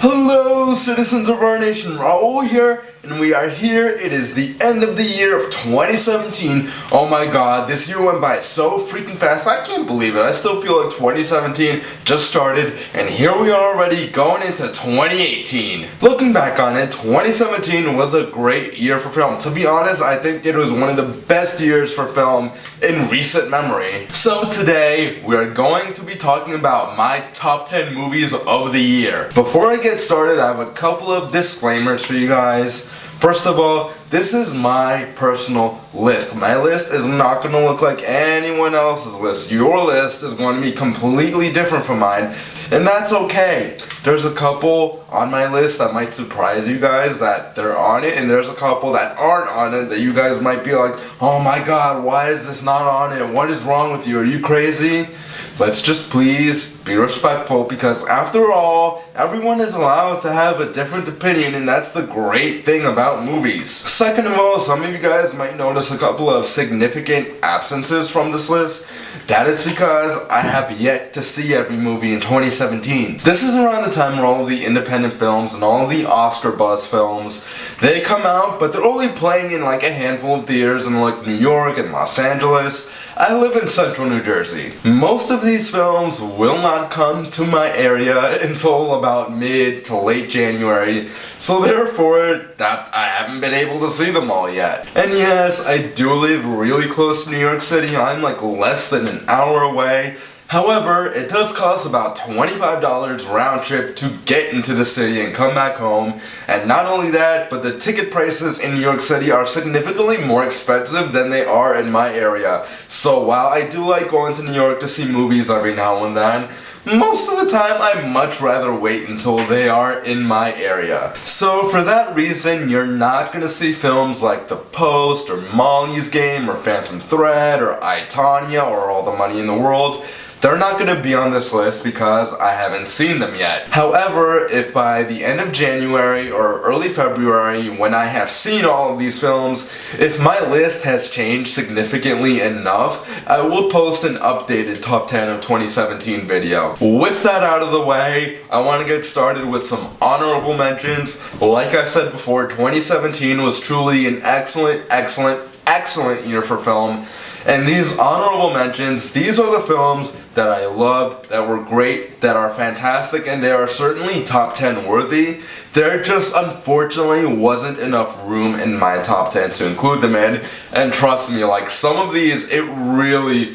Hello, citizens of our nation, RAWR here, and we are here. It is the end of the year of 2017. Oh my god, this year went by so freaking fast. I can't believe it. I still feel like 2017 just started, and here we are already going into 2018. Looking back on it, 2017 was a great year for film. To be honest, I think it was one of the best years for film in recent memory. So today, we are going to be talking about my top 10 movies of the year. Before I get started, I have a couple of disclaimers for you guys. First of all, this is my personal list. My list is not going to look like anyone else's list. Your list is going to be completely different from mine, and that's okay. There's a couple on my list that might surprise you guys that they're on it, and there's a couple that aren't on it that you guys might be like, oh my god, why is this not on it? What is wrong with you? Are you crazy? Let's just please be respectful, because after all, everyone is allowed to have a different opinion, and that's the great thing about movies. Second of all, some of you guys might notice a couple of significant absences from this list. That is because I have yet to see every movie in 2017. This is around the time where all of the independent films and all of the Oscar buzz films, they come out, but they're only playing in like a handful of theaters in like New York and Los Angeles. I live in central New Jersey. Most of these films will not come to my area until about mid to late January, so therefore that I haven't been able to see them all yet. And yes, I do live really close to New York City. I'm like less than an hour away. However, it does cost about $25 round trip to get into the city and come back home. And not only that, but the ticket prices in New York City are significantly more expensive than they are in my area. So while I do like going to New York to see movies every now and then, most of the time I'd much rather wait until they are in my area. So for that reason, you're not going to see films like The Post or Molly's Game or Phantom Thread or I, Tonya or All the Money in the World. They're not going to be on this list because I haven't seen them yet. However, if by the end of January or early February, when I have seen all of these films, if my list has changed significantly enough, I will post an updated top 10 of 2017 video. With that out of the way, I want to get started with some honorable mentions. Like I said before, 2017 was truly an excellent year for film. And these honorable mentions, these are the films that I loved, that were great, that are fantastic, and they are certainly top 10 worthy. There just unfortunately wasn't enough room in my top 10 to include them in. And trust me, like some of these, it really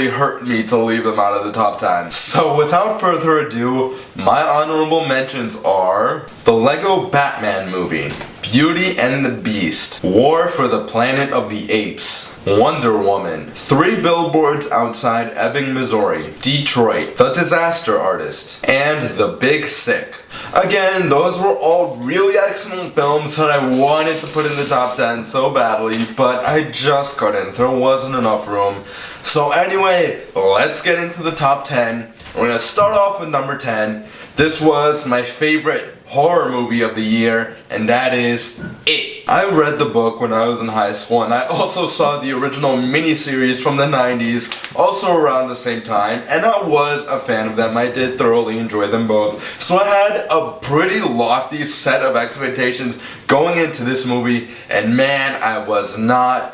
hurt me to leave them out of the top 10. So without further ado, my honorable mentions are the Lego Batman movie, Beauty and the Beast, War for the Planet of the Apes, Wonder Woman, 3 Billboards Outside Ebbing, Missouri, Detroit, The Disaster Artist, and The Big Sick. Again, those were all really excellent films that I wanted to put in the top 10 so badly, but I just couldn't. There wasn't enough room. So anyway, let's get into the top 10. We're going to start off with number 10. This was my favorite horror movie of the year, and that is It. I read the book when I was in high school, and I also saw the original miniseries from the 90s, also around the same time, and I was a fan of them. I did thoroughly enjoy them both. So I had a pretty lofty set of expectations going into this movie, and man, I was not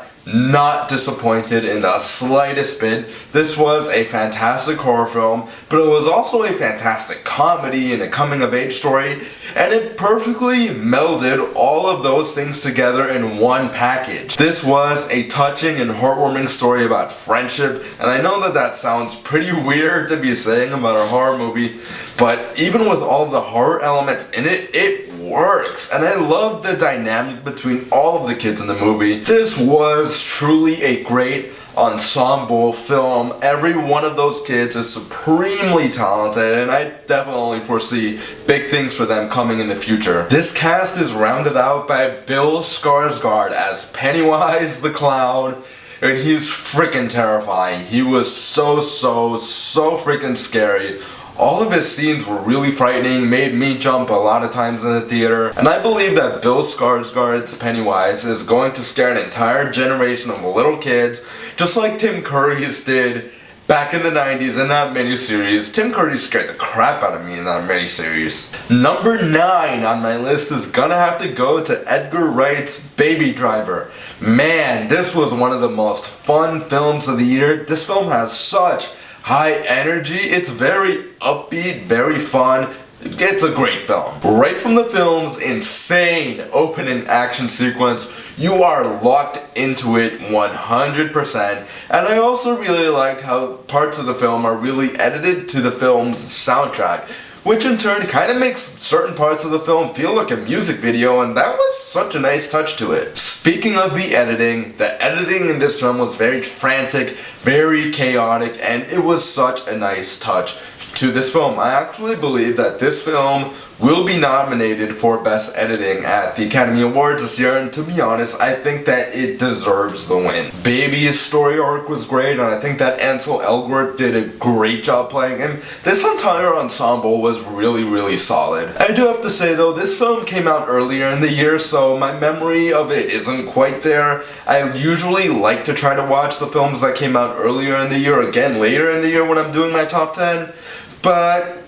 disappointed in the slightest bit. This was a fantastic horror film, but it was also a fantastic comedy and a coming-of-age story, and it perfectly melded all of those things together in one package. This was a touching and heartwarming story about friendship, and I know that that sounds pretty weird to be saying about a horror movie, but even with all of the horror elements in it, it works, and I love the dynamic between all of the kids in the movie. This was truly a great ensemble film. Every one of those kids is supremely talented, and I definitely foresee big things for them coming in the future. This cast is rounded out by Bill Skarsgård as Pennywise the Clown, and he's freaking terrifying. He was so freaking scary. All of his scenes were really frightening, made me jump a lot of times in the theater, and I believe that Bill Skarsgård's Pennywise is going to scare an entire generation of little kids, just like Tim Curry's did Back in the 90s in that miniseries, Tim Curry scared the crap out of me in that miniseries. Number 9 on my list is gonna have to go to Edgar Wright's Baby Driver. Man, this was one of the most fun films of the year. This film has such high energy. It's very upbeat, very fun. It's a great film. Right from the film's insane opening action sequence, you are locked into it 100%. And I also really liked how parts of the film are really edited to the film's soundtrack, which in turn kind of makes certain parts of the film feel like a music video, and that was such a nice touch to it. Speaking of the editing in this film was very frantic, very chaotic, and it was such a nice touch to this film. I actually believe that this film will be nominated for Best Editing at the Academy Awards this year, and to be honest, I think that it deserves the win. Baby's story arc was great, and I think that Ansel Elgort did a great job playing him. This entire ensemble was really solid. I do have to say though, this film came out earlier in the year, so my memory of it isn't quite there. I usually like to try to watch the films that came out earlier in the year again later in the year when I'm doing my top 10, but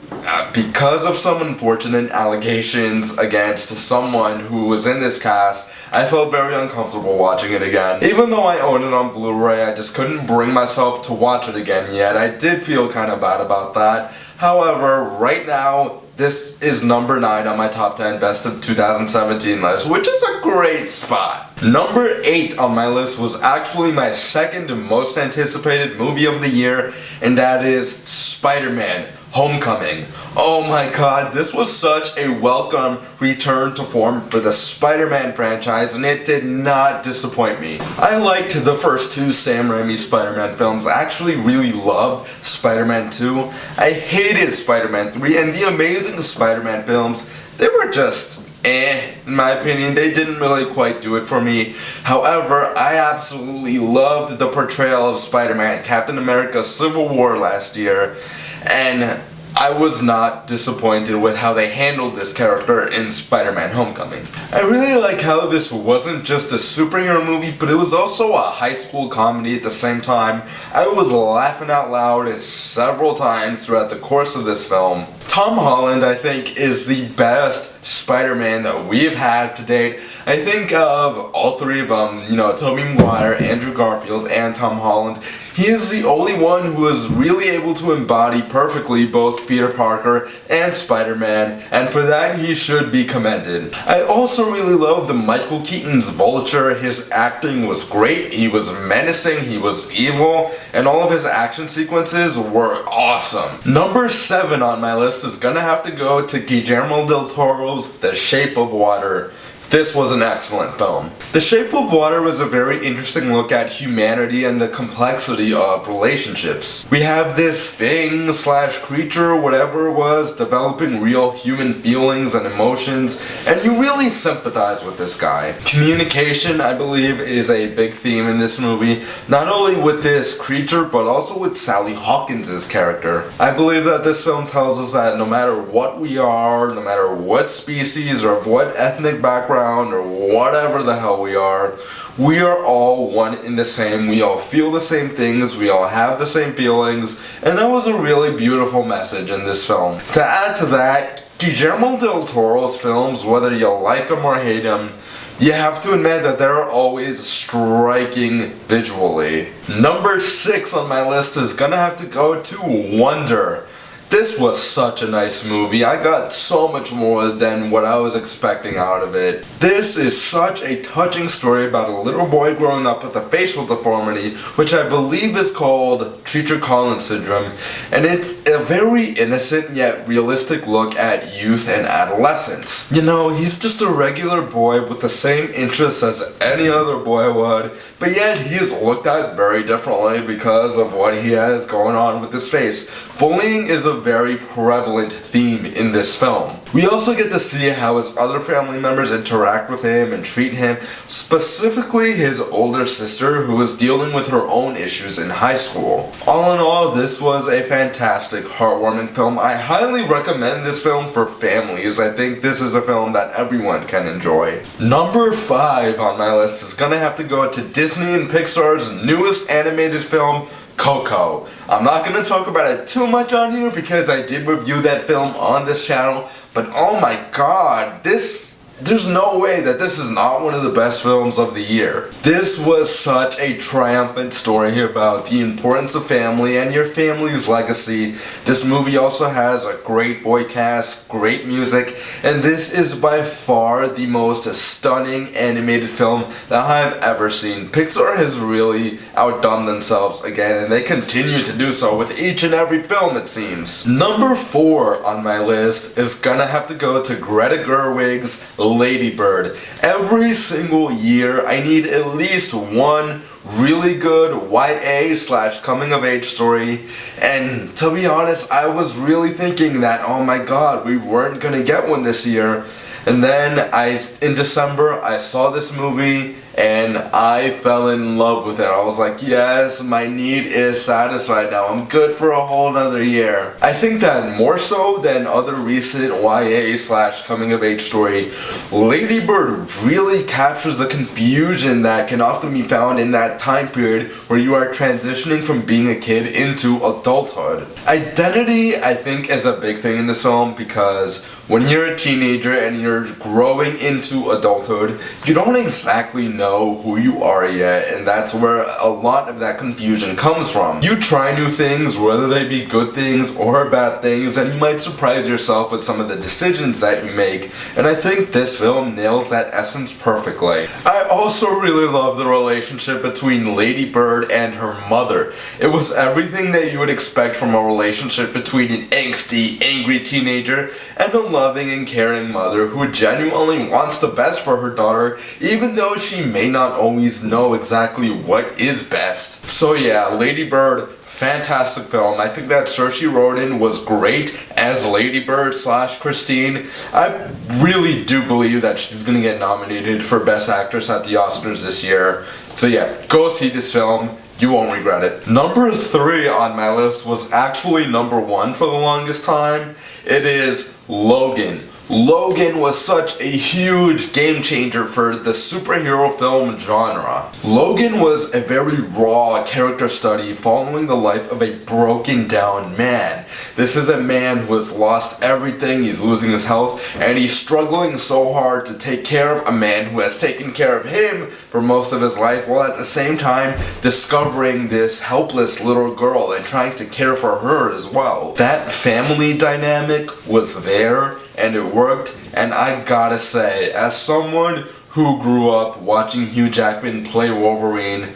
because of some unfortunate allegations against someone who was in this cast, I felt very uncomfortable watching it again. Even though I own it on Blu-ray, I just couldn't bring myself to watch it again yet. I did feel kind of bad about that. However, right now, this is number 9 on my top 10 best of 2017 list, which is a great spot. Number 8 on my list was actually my second most anticipated movie of the year, and that is Spider-Man: Homecoming. Oh my god, this was such a welcome return to form for the Spider-Man franchise, and it did not disappoint me. I liked the first 2 Sam Raimi Spider-Man films. I actually really loved Spider-Man 2. I hated Spider-Man 3, and the Amazing Spider-Man films, they were just in my opinion. They didn't really quite do it for me. However, I absolutely loved the portrayal of Spider-Man, Captain America Civil War last year, and I was not disappointed with how they handled this character in Spider-Man: Homecoming. I really like how this wasn't just a superhero movie, but it was also a high school comedy at the same time. I was laughing out loud several times throughout the course of this film. Tom Holland, I think, is the best Spider-Man that we've had to date. I think of all 3 of them, Tobey Maguire, Andrew Garfield, and Tom Holland. He is the only one who is really able to embody perfectly both Peter Parker and Spider-Man, and for that he should be commended. I also really loved Michael Keaton's Vulture. His acting was great, he was menacing, he was evil, and all of his action sequences were awesome. Number 7 on my list is gonna have to go to Guillermo del Toro's The Shape of Water. This was an excellent film. The Shape of Water was a very interesting look at humanity and the complexity of relationships. We have this thing / creature, whatever it was, developing real human feelings and emotions, and you really sympathize with this guy. Communication, I believe, is a big theme in this movie, not only with this creature, but also with Sally Hawkins' character. I believe that this film tells us that no matter what we are, no matter what species or what ethnic background, or whatever the hell we are all one in the same. We all feel the same things, we all have the same feelings, and that was a really beautiful message in this film. To add to that, Guillermo del Toro's films, whether you like them or hate them, you have to admit that they're always striking visually. Number 6 on my list is gonna have to go to Wonder. This was such a nice movie. I got so much more than what I was expecting out of it. This is such a touching story about a little boy growing up with a facial deformity, which I believe is called Treacher-Collins syndrome, and it's a very innocent yet realistic look at youth and adolescence. He's just a regular boy with the same interests as any other boy would, but yet he is looked at very differently because of what he has going on with his face. Bullying is a very prevalent theme in this film. We also get to see how his other family members interact with him and treat him, specifically his older sister who was dealing with her own issues in high school. All in all, this was a fantastic, heartwarming film. I highly recommend this film for families. I think this is a film that everyone can enjoy. Number 5 on my list is gonna have to go to Disney and Pixar's newest animated film, Coco. I'm not going to talk about it too much on here because I did review that film on this channel, but oh my god, there's no way that this is not one of the best films of the year. This was such a triumphant story about the importance of family and your family's legacy. This movie also has a great voice cast, great music, and this is by far the most stunning animated film that I've ever seen. Pixar has really outdone themselves again, and they continue to do so with each and every film, it seems. Number 4 on my list is gonna have to go to Greta Gerwig's Lady Bird. Every single year I need at least one really good YA / coming of age story, and to be honest, I was really thinking that, oh my god, we weren't gonna get one this year. And then in December I saw this movie and I fell in love with it. I was like, yes, my need is satisfied now. I'm good for a whole nother year. I think that more so than other recent YA / coming of age story, Lady Bird really captures the confusion that can often be found in that time period where you are transitioning from being a kid into adulthood. Identity, I think, is a big thing in this film because when you're a teenager and you're growing into adulthood, you don't exactly know who you are yet, and that's where a lot of that confusion comes from. You try new things, whether they be good things or bad things, and you might surprise yourself with some of the decisions that you make, and I think this film nails that essence perfectly. I also really love the relationship between Lady Bird and her mother. It was everything that you would expect from a relationship between an angsty, angry teenager and a loving and caring mother who genuinely wants the best for her daughter, even though she may not always know exactly what is best. So yeah, Lady Bird, fantastic film. I think that Saoirse Ronan was great as Lady Bird / Christine. I really do believe that she's gonna get nominated for Best Actress at the Oscars this year. So yeah, go see this film. You won't regret it. Number 3 on my list was actually number 1 for the longest time. It is Logan. Logan was such a huge game changer for the superhero film genre. Logan was a very raw character study following the life of a broken down man. This is a man who has lost everything, he's losing his health, and he's struggling so hard to take care of a man who has taken care of him for most of his life, while at the same time discovering this helpless little girl and trying to care for her as well. That family dynamic was there, and it worked, and I gotta say, as someone who grew up watching Hugh Jackman play Wolverine,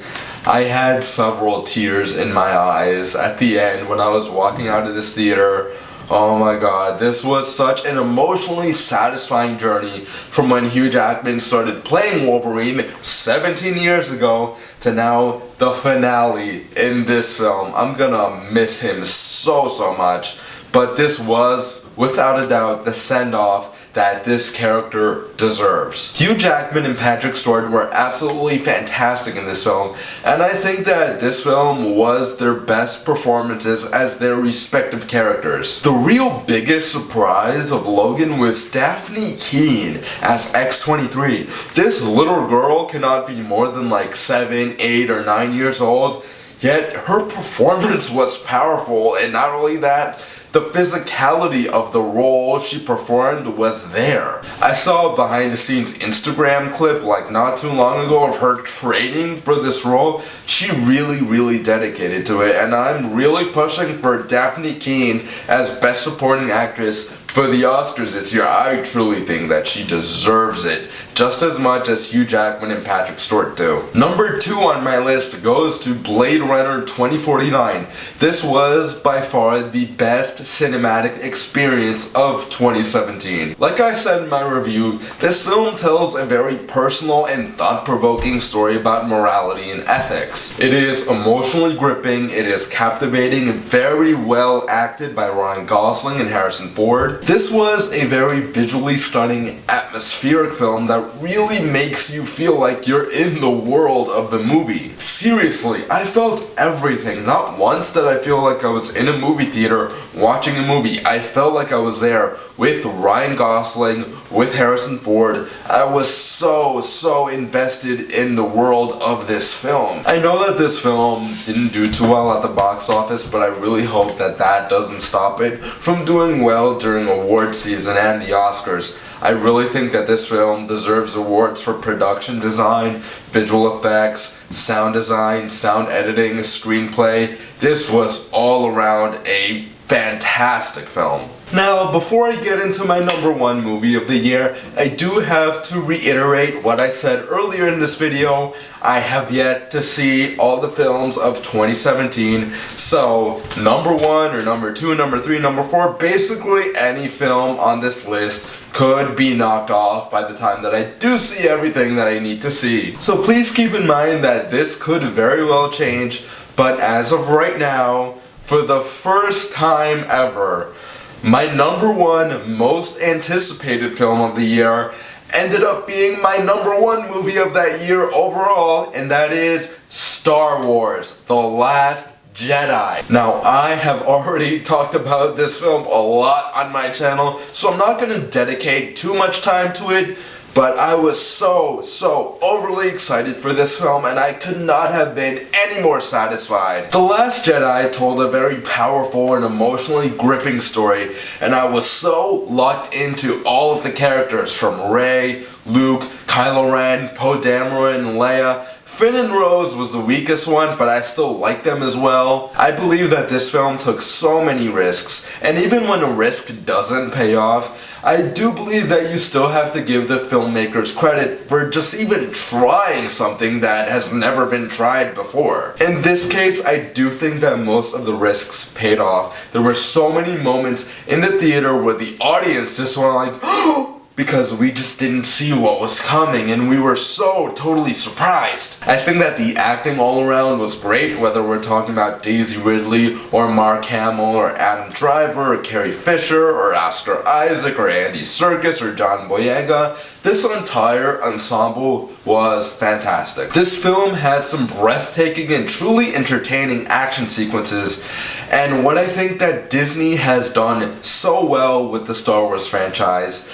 I had several tears in my eyes at the end when I was walking out of this theater. Oh my god, this was such an emotionally satisfying journey from when Hugh Jackman started playing Wolverine 17 years ago to now the finale in this film. I'm gonna miss him so much. But this was, without a doubt, the send-off that this character deserves. Hugh Jackman and Patrick Stewart were absolutely fantastic in this film, and I think that this film was their best performances as their respective characters. The real biggest surprise of Logan was Daphne Keane as X-23. This little girl cannot be more than like 7, 8, or 9 years old, yet her performance was powerful, and not only that, the physicality of the role she performed was there. I saw a behind the scenes Instagram clip like not too long ago of her training for this role. She really dedicated to it, and I'm really pushing for Daphne Keane as Best Supporting Actress for the Oscars this year. I truly think that she deserves it just as much as Hugh Jackman and Patrick Stewart do. Number 2 on my list goes to Blade Runner 2049. This was by far the best cinematic experience of 2017. Like I said in my review, this film tells a very personal and thought-provoking story about morality and ethics. It is emotionally gripping, it is captivating, and very well acted by Ryan Gosling and Harrison Ford. This was a very visually stunning, atmospheric film that really makes you feel like you're in the world of the movie. Seriously, I felt everything. Not once did I feel like I was in a movie theater watching a movie. I felt like I was there with Ryan Gosling, with Harrison Ford. I was so invested in the world of this film. I know that this film didn't do too well at the box office, but I really hope that that doesn't stop it from doing well during award season and the Oscars. I really think that this film deserves awards for production design, visual effects, sound design, sound editing, screenplay. This was all around a fantastic film. Now, before I get into my number one movie of the year, I do have to reiterate what I said earlier in this video. I have yet to see all the films of 2017, so number one or number two, number three, number four, basically any film on this list could be knocked off by the time that I do see everything that I need to see. So please keep in mind that this could very well change, but as of right now, for the first time ever, my number one most anticipated film of the year ended up being my number one movie of that year overall, and that is Star Wars: The Last Jedi. Now, I have already talked about this film a lot on my channel, so I'm not going to dedicate too much time to it, but I was so overly excited for this film, and I could not have been any more satisfied. The Last Jedi told a very powerful and emotionally gripping story, and I was so locked into all of the characters from Rey, Luke, Kylo Ren, Poe Dameron, and Leia. Finn and Rose was the weakest one, but I still like them as well. I believe that this film took so many risks, and even when a risk doesn't pay off, I do believe that you still have to give the filmmakers credit for just even trying something that has never been tried before. In this case, I do think that most of the risks paid off. There were so many moments in the theater where the audience just went like, oh, because we just didn't see what was coming, and we were so totally surprised. I think that the acting all around was great, whether we're talking about Daisy Ridley or Mark Hamill or Adam Driver or Carrie Fisher or Oscar Isaac or Andy Serkis or John Boyega. This entire ensemble was fantastic. This film had some breathtaking and truly entertaining action sequences, and what I think that Disney has done so well with the Star Wars franchise,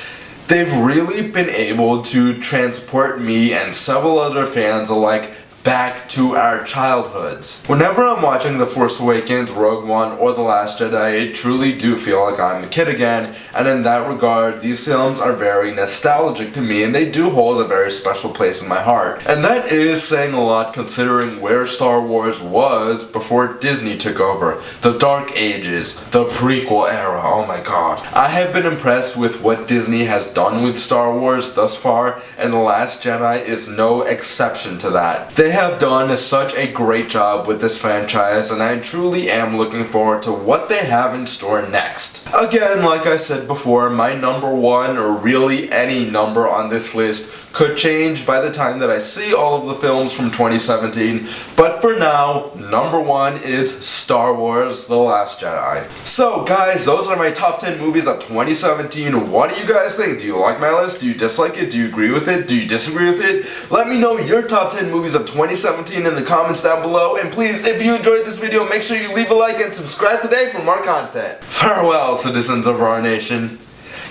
they've really been able to transport me and several other fans alike back to our childhoods. Whenever I'm watching The Force Awakens, Rogue One, or The Last Jedi, I truly do feel like I'm a kid again, and in that regard, these films are very nostalgic to me, and they do hold a very special place in my heart. And that is saying a lot considering where Star Wars was before Disney took over. The Dark Ages, the prequel era, oh my god. I have been impressed with what Disney has done with Star Wars thus far, and The Last Jedi is no exception to that. They have done such a great job with this franchise, and I truly am looking forward to what they have in store next. Again, like I said before, my number one, or really any number on this list, could change by the time that I see all of the films from 2017, but for now, number one is Star Wars: The Last Jedi. So guys, those are my top 10 movies of 2017. What do you guys think? Do you like my list? Do you dislike it? Do you agree with it? Do you disagree with it? Let me know your top 10 movies of 2017 in the comments down below, and please, if you enjoyed this video, make sure you leave a like and subscribe today for more content. Farewell, citizens of our nation.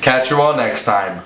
Catch you all next time.